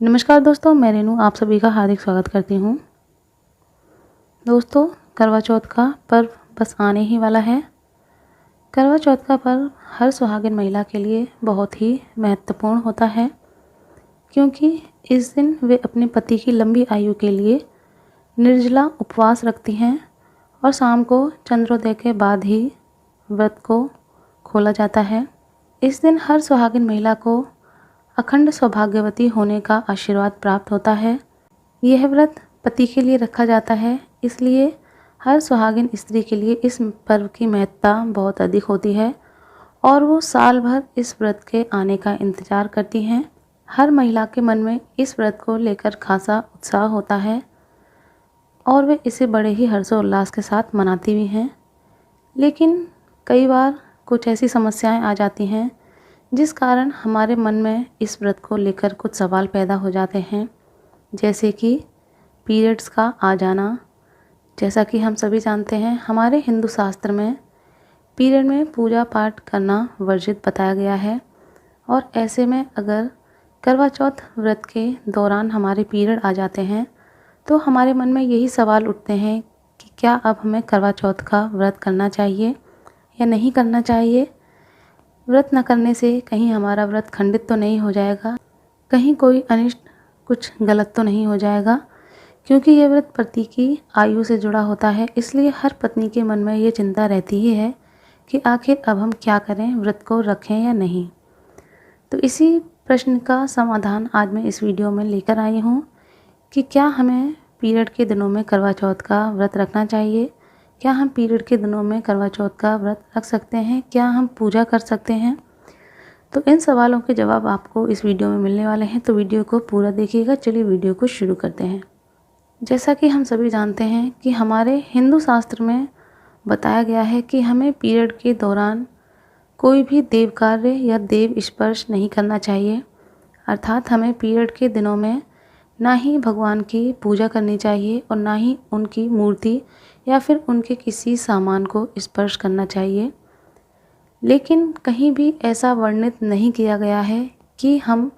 नमस्कार दोस्तों, मैं रेनू आप सभी का हार्दिक स्वागत करती हूँ। दोस्तों, करवा चौथ का पर्व बस आने ही वाला है। करवा चौथ का पर्व हर सुहागिन महिला के लिए बहुत ही महत्वपूर्ण होता है, क्योंकि इस दिन वे अपने पति की लंबी आयु के लिए निर्जला उपवास रखती हैं और शाम को चंद्रोदय के बाद ही व्रत को खोला जाता है। इस दिन हर सुहागिन महिला को अखंड सौभाग्यवती होने का आशीर्वाद प्राप्त होता है। यह व्रत पति के लिए रखा जाता है, इसलिए हर सुहागिन स्त्री के लिए इस पर्व की महत्ता बहुत अधिक होती है और वो साल भर इस व्रत के आने का इंतज़ार करती हैं। हर महिला के मन में इस व्रत को लेकर खासा उत्साह होता है और वे इसे बड़े ही हर्षोल्लास के साथ मनाती भी हैं। लेकिन कई बार कुछ ऐसी समस्याएं आ जाती हैं जिस कारण हमारे मन में इस व्रत को लेकर कुछ सवाल पैदा हो जाते हैं, जैसे कि पीरियड्स का आ जाना। जैसा कि हम सभी जानते हैं, हमारे हिंदू शास्त्र में पीरियड में पूजा पाठ करना वर्जित बताया गया है और ऐसे में अगर करवा चौथ व्रत के दौरान हमारे पीरियड आ जाते हैं तो हमारे मन में यही सवाल उठते हैं कि क्या अब हमें करवा चौथ का व्रत करना चाहिए या नहीं करना चाहिए। व्रत न करने से कहीं हमारा व्रत खंडित तो नहीं हो जाएगा, कहीं कोई अनिष्ट कुछ गलत तो नहीं हो जाएगा, क्योंकि ये व्रत पति की आयु से जुड़ा होता है। इसलिए हर पत्नी के मन में ये चिंता रहती ही है कि आखिर अब हम क्या करें, व्रत को रखें या नहीं। तो इसी प्रश्न का समाधान आज मैं इस वीडियो में लेकर आई हूँ कि क्या हमें पीरियड के दिनों में करवा चौथ का व्रत रखना चाहिए, क्या हम पीरियड के दिनों में करवा चौथ का व्रत रख सकते हैं, क्या हम पूजा कर सकते हैं। तो इन सवालों के जवाब आपको इस वीडियो में मिलने वाले हैं, तो वीडियो को पूरा देखिएगा। चलिए वीडियो को शुरू करते हैं। जैसा कि हम सभी जानते हैं कि हमारे हिंदू शास्त्र में बताया गया है कि हमें पीरियड के दौरान कोई भी देव कार्य या देव स्पर्श नहीं करना चाहिए, अर्थात हमें पीरियड के दिनों में ना ही भगवान की पूजा करनी चाहिए और ना ही उनकी मूर्ति या फिर उनके किसी सामान को स्पर्श करना चाहिए। लेकिन कहीं भी ऐसा वर्णित नहीं किया गया है कि हम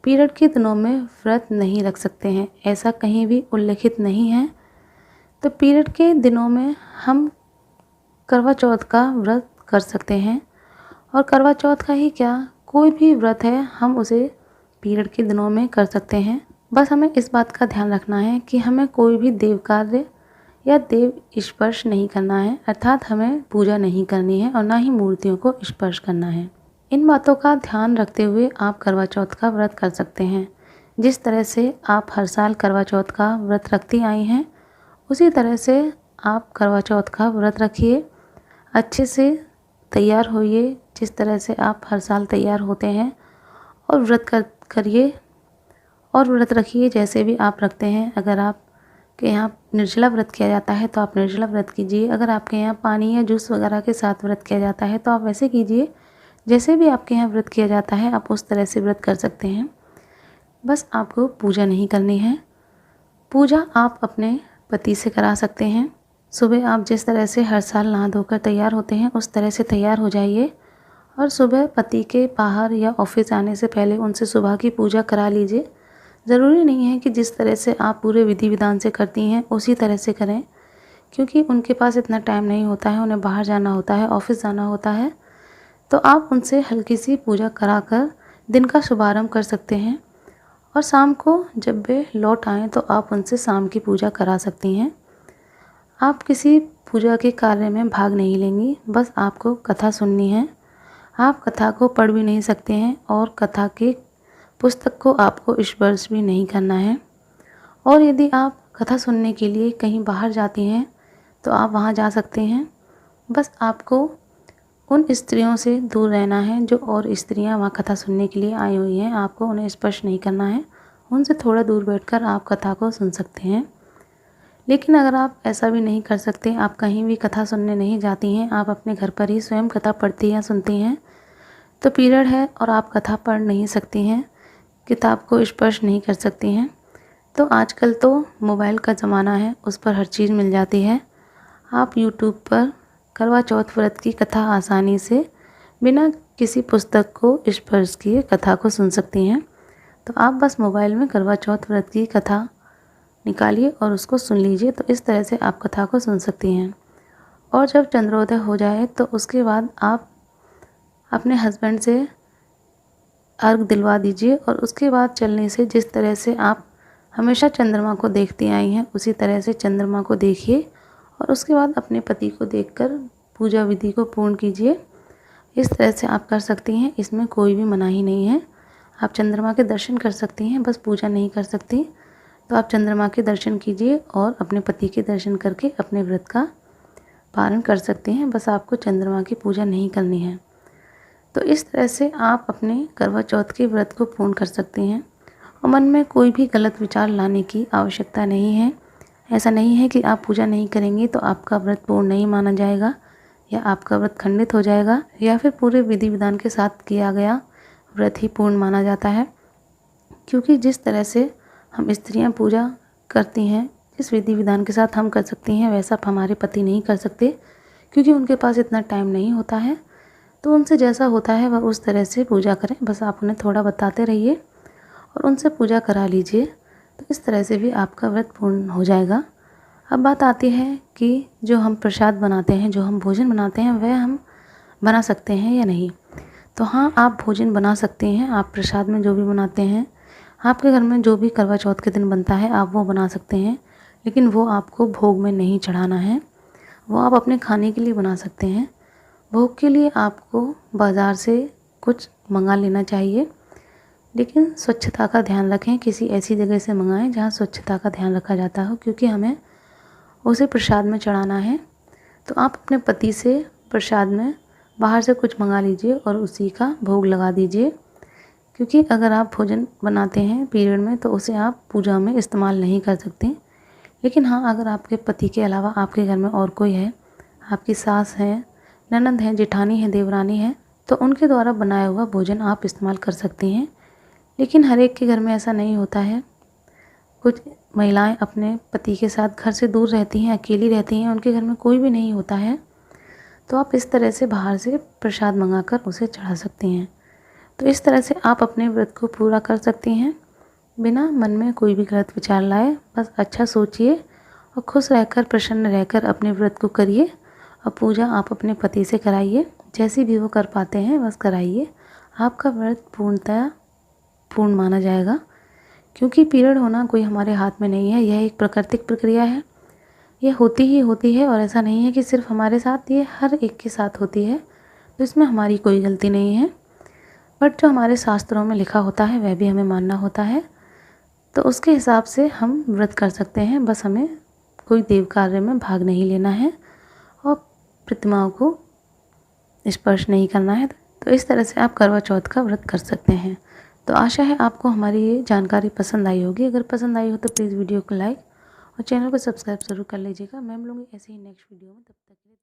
पीरियड के दिनों में व्रत नहीं रख सकते हैं, ऐसा कहीं भी उल्लेखित नहीं है। तो पीरियड के दिनों में हम करवा चौथ का व्रत कर सकते हैं, और करवा चौथ का ही क्या, कोई भी व्रत है हम उसे पीरियड के दिनों में कर सकते हैं। बस हमें इस बात का ध्यान रखना है कि हमें कोई भी देव कार्य या देव स्पर्श नहीं करना है, अर्थात हमें पूजा नहीं करनी है और ना ही मूर्तियों को स्पर्श करना है। इन बातों का ध्यान रखते हुए आप करवा चौथ का व्रत कर सकते हैं। जिस तरह से आप हर साल करवा चौथ का व्रत रखती आई हैं, उसी तरह से आप करवा चौथ का व्रत रखिए। अच्छे से तैयार होइए, जिस तरह से आप हर साल तैयार होते हैं, और व्रत करिए और व्रत रखिए जैसे भी आप रखते हैं। अगर आप के यहाँ निर्जला व्रत किया जाता है तो आप निर्जला व्रत कीजिए। अगर आपके यहाँ पानी या जूस वगैरह के साथ व्रत किया जाता है तो आप वैसे कीजिए। जैसे भी आपके यहाँ व्रत किया जाता है आप उस तरह से व्रत कर सकते हैं। बस आपको पूजा नहीं करनी है। पूजा आप अपने पति से करा सकते हैं। सुबह आप जिस तरह से हर साल नहा धोकर तैयार होते हैं उस तरह से तैयार हो जाइए और सुबह पति के बाहर या ऑफिस आने से पहले उनसे सुबह की पूजा करा लीजिए। ज़रूरी नहीं है कि जिस तरह से आप पूरे विधि विधान से करती हैं उसी तरह से करें, क्योंकि उनके पास इतना टाइम नहीं होता है, उन्हें बाहर जाना होता है, ऑफिस जाना होता है। तो आप उनसे हल्की सी पूजा कराकर दिन का शुभारंभ कर सकते हैं और शाम को जब वे लौट आएँ तो आप उनसे शाम की पूजा करा सकती हैं। आप किसी पूजा के कार्य में भाग नहीं लेंगी, बस आपको कथा सुननी है। आप कथा को पढ़ भी नहीं सकते हैं और कथा के पुस्तक को आपको स्पर्श भी नहीं करना है। और यदि आप कथा सुनने के लिए कहीं बाहर जाती हैं तो आप वहां जा सकते हैं। बस आपको उन स्त्रियों से दूर रहना है जो और स्त्रियां वहां कथा सुनने के लिए आई हुई हैं। आपको उन्हें स्पर्श नहीं करना है, उनसे थोड़ा दूर बैठकर आप कथा को सुन सकते हैं। लेकिन अगर आप ऐसा भी नहीं कर सकते, आप कहीं भी कथा सुनने नहीं जाती हैं, आप अपने घर पर ही स्वयं कथा पढ़ती या सुनती हैं, तो पीरियड है और आप कथा पढ़ नहीं सकती हैं, किताब को स्पर्श नहीं कर सकती हैं, तो आजकल तो मोबाइल का ज़माना है, उस पर हर चीज़ मिल जाती है। आप यूट्यूब पर करवा चौथ व्रत की कथा आसानी से बिना किसी पुस्तक को स्पर्श किए कथा को सुन सकती हैं। तो आप बस मोबाइल में करवा चौथ व्रत की कथा निकालिए और उसको सुन लीजिए। तो इस तरह से आप कथा को सुन सकती हैं। और जब चंद्रोदय हो जाए तो उसके बाद आप अपने हस्बैंड से अर्घ दिलवा दीजिए और उसके बाद चलने से जिस तरह से आप हमेशा चंद्रमा को देखती आई हैं उसी तरह से चंद्रमा को देखिए और उसके बाद अपने पति को देखकर पूजा विधि को पूर्ण कीजिए। इस तरह से आप कर सकती हैं, इसमें कोई भी मनाही नहीं है। आप चंद्रमा के दर्शन कर सकती हैं, बस पूजा नहीं कर सकती। तो आप चंद्रमा के दर्शन कीजिए और अपने पति के दर्शन करके अपने व्रत का पालन कर सकते हैं। बस आपको चंद्रमा की पूजा नहीं करनी है। तो इस तरह से आप अपने करवा चौथ के व्रत को पूर्ण कर सकती हैं और मन में कोई भी गलत विचार लाने की आवश्यकता नहीं है। ऐसा नहीं है कि आप पूजा नहीं करेंगी तो आपका व्रत पूर्ण नहीं माना जाएगा या आपका व्रत खंडित हो जाएगा या फिर पूरे विधि विधान के साथ किया गया व्रत ही पूर्ण माना जाता है। क्योंकि जिस तरह से हम स्त्रियां पूजा करती हैं, जिस विधि विधान के साथ हम कर सकती हैं, वैसा हमारे पति नहीं कर सकते क्योंकि उनके पास इतना टाइम नहीं होता है। तो उनसे जैसा होता है वह उस तरह से पूजा करें। बस आप उन्हें थोड़ा बताते रहिए और उनसे पूजा करा लीजिए। तो इस तरह से भी आपका व्रत पूर्ण हो जाएगा। अब बात आती है कि जो हम प्रसाद बनाते हैं, जो हम भोजन बनाते हैं, वह हम बना सकते हैं या नहीं। तो हाँ, आप भोजन बना सकते हैं। आप प्रसाद में जो भी बनाते हैं, आपके घर में जो भी करवा चौथ के दिन बनता है, आप वो बना सकते हैं। लेकिन वो आपको भोग में नहीं चढ़ाना है, वो आप अपने खाने के लिए बना सकते हैं। भोग के लिए आपको बाज़ार से कुछ मंगा लेना चाहिए, लेकिन स्वच्छता का ध्यान रखें। किसी ऐसी जगह से मंगाएं जहाँ स्वच्छता का ध्यान रखा जाता हो, क्योंकि हमें उसे प्रसाद में चढ़ाना है। तो आप अपने पति से प्रसाद में बाहर से कुछ मंगा लीजिए और उसी का भोग लगा दीजिए। क्योंकि अगर आप भोजन बनाते हैं पीरियड में तो उसे आप पूजा में इस्तेमाल नहीं कर सकते। लेकिन हाँ, अगर आपके पति के अलावा आपके घर में और कोई है, आपकी सास है, ननंद है, जेठानी है, देवरानी है, तो उनके द्वारा बनाया हुआ भोजन आप इस्तेमाल कर सकती हैं। लेकिन हर एक के घर में ऐसा नहीं होता है। कुछ महिलाएं अपने पति के साथ घर से दूर रहती हैं, अकेली रहती हैं, उनके घर में कोई भी नहीं होता है। तो आप इस तरह से बाहर से प्रसाद मंगाकर उसे चढ़ा सकती हैं। तो इस तरह से आप अपने व्रत को पूरा कर सकती हैं बिना मन में कोई भी गलत विचार लाए। बस अच्छा सोचिए और खुश रहकर, प्रसन्न रहकर अपने व्रत को करिए और पूजा आप अपने पति से कराइए। जैसी भी वो कर पाते हैं बस कराइए। आपका व्रत पूर्णतः पूर्ण माना जाएगा। क्योंकि पीरियड होना कोई हमारे हाथ में नहीं है, यह एक प्राकृतिक प्रक्रिया है। यह होती ही होती है और ऐसा नहीं है कि सिर्फ हमारे साथ, ये हर एक के साथ होती है। तो इसमें हमारी कोई गलती नहीं है। बट जो हमारे शास्त्रों में लिखा होता है वह भी हमें मानना होता है। तो उसके हिसाब से हम व्रत कर सकते हैं। बस हमें कोई देव कार्य में भाग नहीं लेना है और प्रतिमाओं को स्पर्श नहीं करना है। तो इस तरह से आप करवा चौथ का व्रत कर सकते हैं। तो आशा है आपको हमारी ये जानकारी पसंद आई होगी। अगर पसंद आई हो तो प्लीज़ वीडियो को लाइक और चैनल को सब्सक्राइब ज़रूर कर लीजिएगा। मैं मिलूँगी ऐसे ही नेक्स्ट वीडियो में। तब तक के लिए